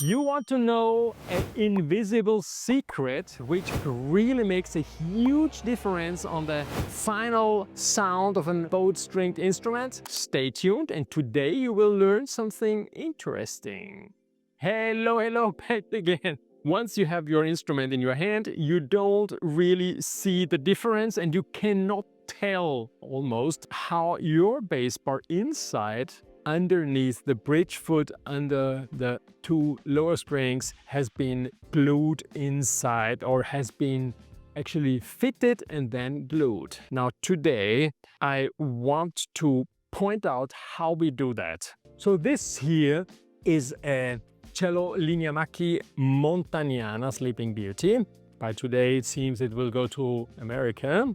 You want to know an invisible secret which really makes a huge difference on the final sound of a bowed-stringed instrument? Stay tuned, and today you will learn something interesting. Hello, back again. Once you have your instrument in your hand, you don't really see the difference and you cannot tell almost how your bass bar inside underneath the bridge foot under the two lower strings has been glued inside, or has been actually fitted and then glued. Now today I want to point out how we do that. So this here is a cello Lignamacchi Montagnana Sleeping Beauty. By today it seems it will go to America,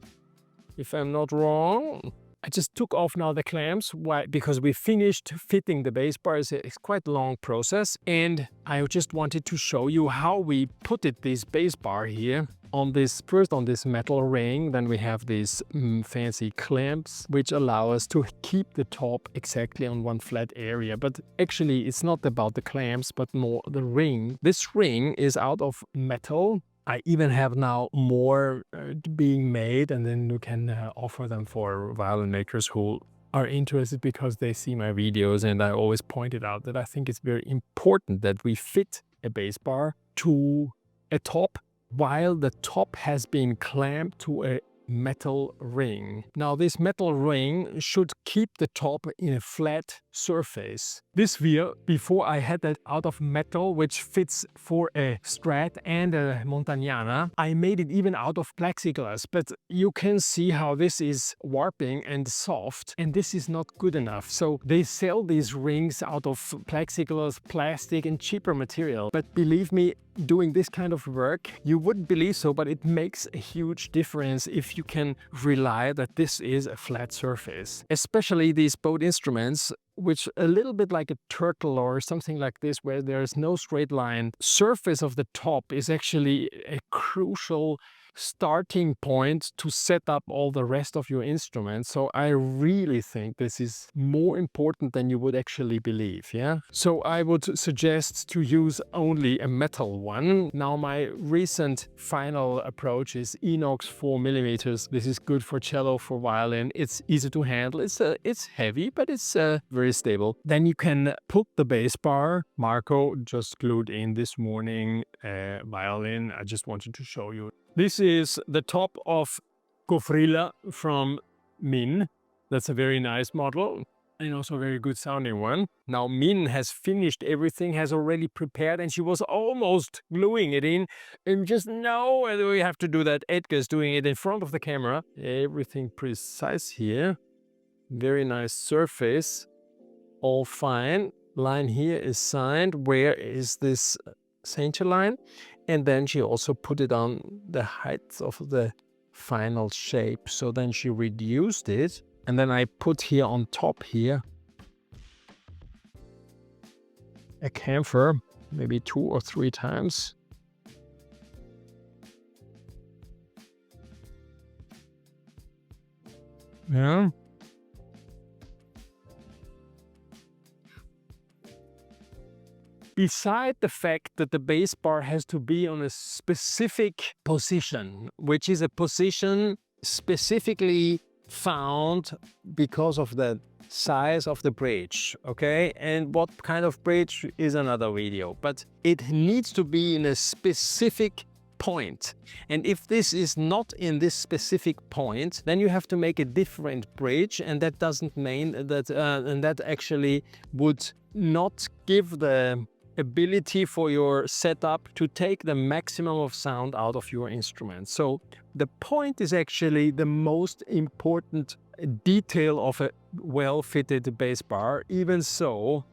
if I'm not wrong. I just took off now the clamps. Why? Because we finished fitting the bass bar. It's quite a long process, and I just wanted to show you how we put this bass bar here on this, first on this metal ring. Then we have these fancy clamps which allow us to keep the top exactly on one flat area. But actually it's not about the clamps, but more the ring. This ring is out of metal. I even have now more being made, and then you can offer them for violin makers who are interested, because they see my videos, and I always pointed out that I think it's very important that we fit a bass bar to a top while the top has been clamped to a metal ring. Now this metal ring should keep the top in a flat surface. This here, before I had that out of metal, which fits for a Strat and a Montagnana, I made it even out of plexiglass, but you can see how this is warping and soft, and this is not good enough. So they sell these rings out of plexiglass, plastic and cheaper material. But believe me, doing this kind of work, you wouldn't believe so, but it makes a huge difference if you can rely that this is a flat surface. Especially these bowed instruments, which a little bit like a turtle or something like this, where there's no straight line. Surface of the top is actually a crucial starting point to set up all the rest of your instrument. So I really think this is more important than you would actually believe, yeah? So I would suggest to use only a metal one. Now my recent final approach is inox 4mm. This is good for cello, for violin. It's easy to handle. It's heavy, but it's very stable. Then you can put the bass bar. Marco just glued in this morning violin. I just wanted to show you. This is the top of Cofrilla from Min. That's a very nice model and also a very good sounding one. Now Min has finished everything, has already prepared, and she was almost gluing it in. And just now we have to do that. Edgar's doing it in front of the camera. Everything precise here. Very nice surface. All fine. Line here is signed. Where is this center line? And then she also put it on the height of the final shape. So then she reduced it. And then I put here on top here a camphor, maybe 2 or 3 times. Yeah. Beside the fact that the bass bar has to be on a specific position, which is a position specifically found because of the size of the bridge, okay? And what kind of bridge is another video, but it needs to be in a specific point. And if this is not in this specific point, then you have to make a different bridge, and that doesn't mean that, and that actually would not give the ability for your setup to take the maximum of sound out of your instrument. So the point is actually the most important detail of a well-fitted bass bar. Even so,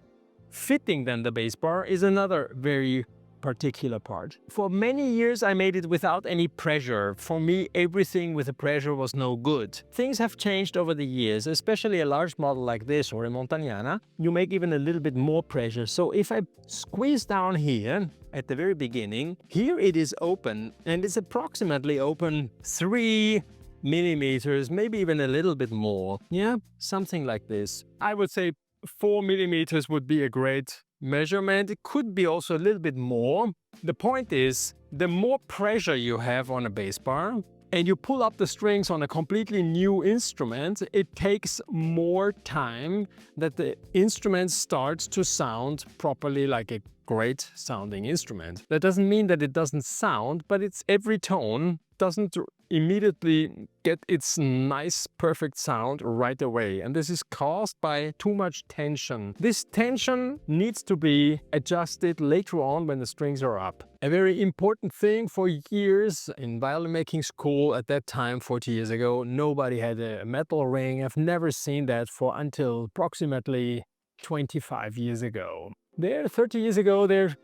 fitting then the bass bar is another very particular part. For many years I made it without any pressure. For me, everything with a pressure was no good. Things have changed over the years, especially a large model like this or a Montagnana. You make even a little bit more pressure. So if I squeeze down here at the very beginning, here it is open, and it's approximately open 3 millimeters, maybe even a little bit more. Yeah, something like this. I would say 4 millimeters would be a great measurement. It could be also a little bit more. The point is, the more pressure you have on a bass bar and you pull up the strings on a completely new instrument, it takes more time that the instrument starts to sound properly like a great sounding instrument. That doesn't mean that it doesn't sound, but it's every tone doesn't immediately get its nice perfect sound right away, and this is caused by too much tension. This tension needs to be adjusted later on when the strings are up. A very important thing for years in violin making school at that time, 40 years ago, nobody had a metal ring. I've never seen that for until approximately 25 years ago. 30 years ago, there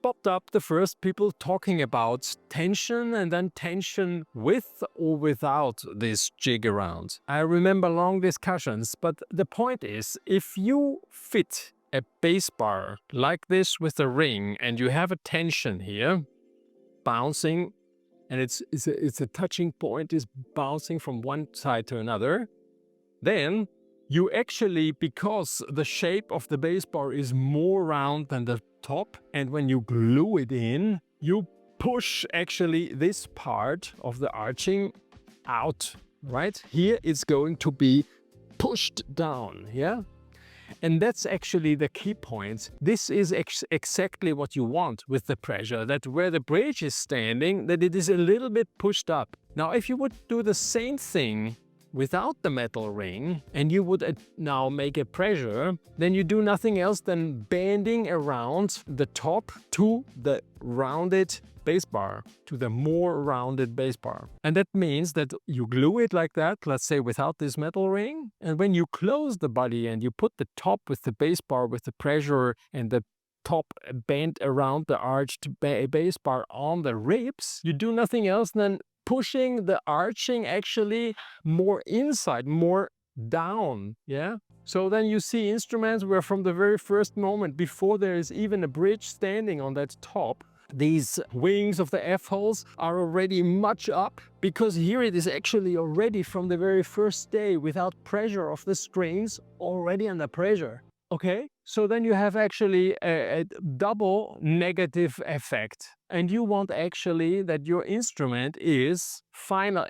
popped up the first people talking about tension, and then tension with or without this jig around. I remember long discussions, but the point is, if you fit a bass bar like this with a ring and you have a tension here bouncing, and it's a touching point is bouncing from one side to another, then you actually, because the shape of the bass bar is more round than the top, and when you glue it in, you push actually this part of the arching out, right? Here it's going to be pushed down, yeah? And that's actually the key point. This is exactly what you want with the pressure, that where the bridge is standing, that it is a little bit pushed up. Now, if you would do the same thing without the metal ring, and you would now make a pressure, then you do nothing else than bending around the top to the rounded bass bar, to the more rounded bass bar. And that means that you glue it like that, let's say without this metal ring, and when you close the body and you put the top with the bass bar with the pressure and the top bent around the arched bass bar on the ribs, you do nothing else than pushing the arching actually more inside, more down, yeah? So then you see instruments where from the very first moment, before there is even a bridge standing on that top, these wings of the F-holes are already much up, because here it is actually already from the very first day without pressure of the strings, already under pressure. Okay, so then you have actually a double negative effect, and you want actually that your instrument is final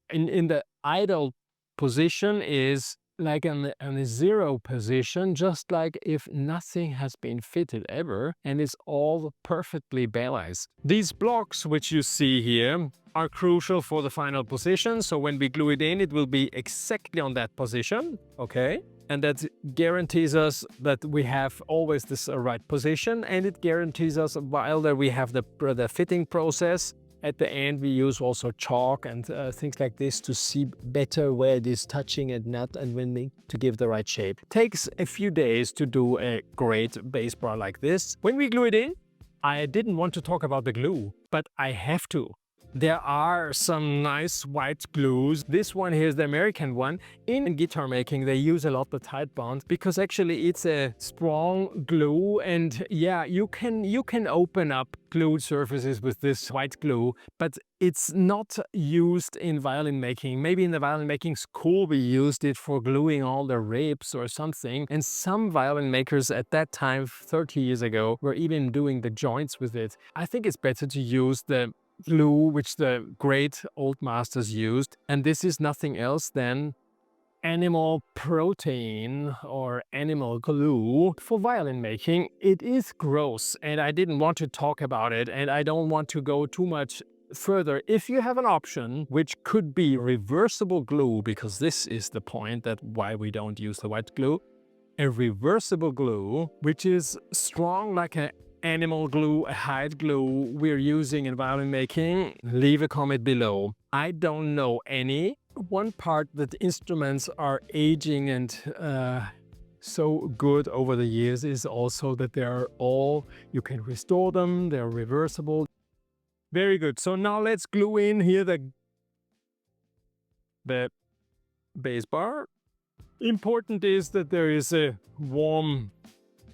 in the idle position, is like in a zero position, just like if nothing has been fitted ever, and it's all perfectly balanced. These blocks which you see here are crucial for the final position, so when we glue it in, it will be exactly on that position, okay? And that guarantees us that we have always this right position, and it guarantees us while that we have the fitting process. At the end, we use also chalk and things like this to see better where it is touching and not, and when to give the right shape. It takes a few days to do a great bass bar like this. When we glue it in, I didn't want to talk about the glue, but I have to. There are some nice white glues. This one here is the American one. In guitar making, they use a lot the Tide Bond because actually it's a strong glue, and yeah, you can open up glued surfaces with this white glue, but it's not used in violin making. Maybe in the violin making school we used it for gluing all the ribs or something, and some violin makers at that time, 30 years ago, were even doing the joints with it. I think it's better to use the glue which the great old masters used, and this is nothing else than animal protein or animal glue. For violin making, it is gross, and I didn't want to talk about it, and I don't want to go too much further. If you have an option which could be reversible glue, because this is the point that why we don't use the white glue, a reversible glue which is strong like an animal glue, a hide glue we're using in violin making, leave a comment below. I don't know any. One part that instruments are aging and so good over the years is also that they are all, you can restore them, they're reversible. Very good. So now let's glue in here the bass bar. Important is that there is a warm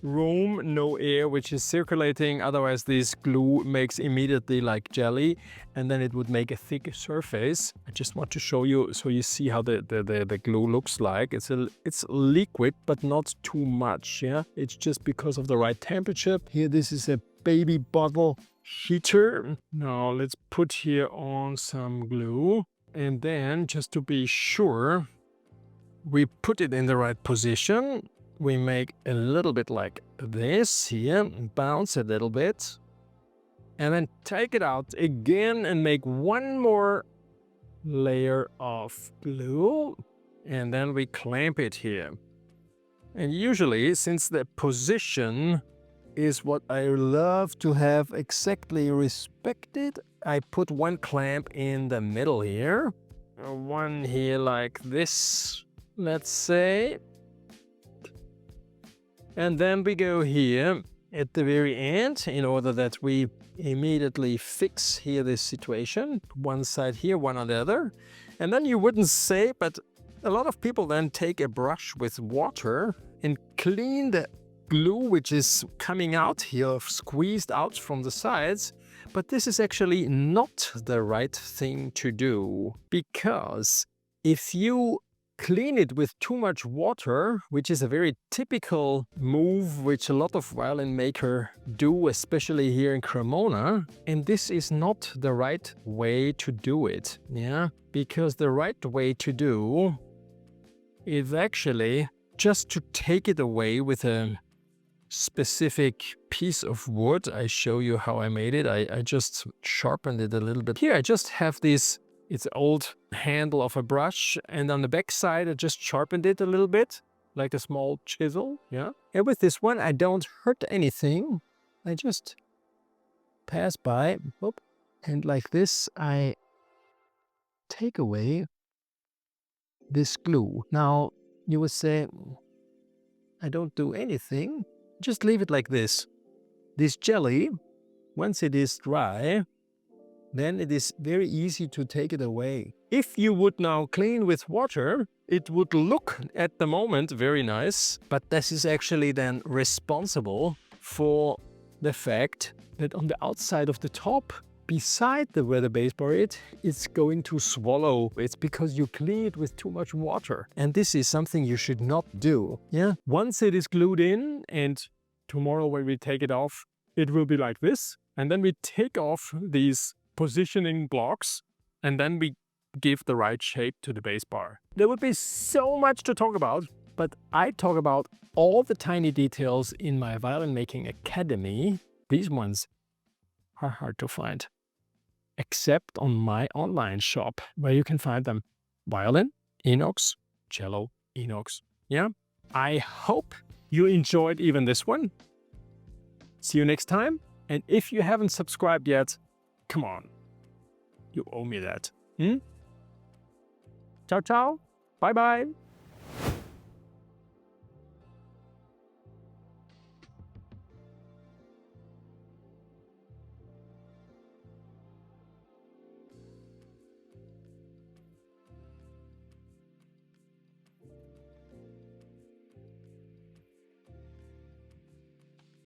room, no air which is circulating, otherwise this glue makes immediately like jelly, and then it would make a thick surface. I just want to show you so you see how the glue looks like. It's liquid but not too much, yeah? It's just because of the right temperature. Here this is a baby bottle heater. Now let's put here on some glue, and then just to be sure, we put it in the right position. We make a little bit like this here, bounce a little bit, and then take it out again and make one more layer of glue, and then we clamp it here. And usually, since the position is what I love to have exactly respected, I put one clamp in the middle here, one here like this, let's say. And then we go here at the very end in order that we immediately fix here this situation. One side here, one on the other. And then you wouldn't say, but a lot of people then take a brush with water and clean the glue which is coming out here, squeezed out from the sides. But this is actually not the right thing to do, because if you clean it with too much water, which is a very typical move which a lot of violin makers do, especially here in Cremona, and this is not the right way to do it, yeah? Because the right way to do is actually just to take it away with a specific piece of wood. I show you how I made it. I just sharpened it a little bit. Here I just have this, it's an old handle of a brush, and on the back side I just sharpened it a little bit, like a small chisel, yeah? And with this one I don't hurt anything. I just pass by, whoop, and like this I take away this glue. Now you would say, I don't do anything. Just leave it like this. This jelly, once it is dry, then it is very easy to take it away. If you would now clean with water, it would look at the moment very nice, but this is actually then responsible for the fact that on the outside of the top, beside where the Bassbar is, it's going to swallow. It's because you clean it with too much water. And this is something you should not do. Yeah. Once it is glued in, and tomorrow when we take it off, it will be like this. And then we take off these positioning blocks, and then we give the right shape to the Bassbar. There would be so much to talk about, but I talk about all the tiny details in my violin making academy. These ones are hard to find, except on my online shop where you can find them. Violin, inox, cello, inox. Yeah, I hope you enjoyed even this one. See you next time. And if you haven't subscribed yet, come on, you owe me that. Ciao, ciao. Bye-bye.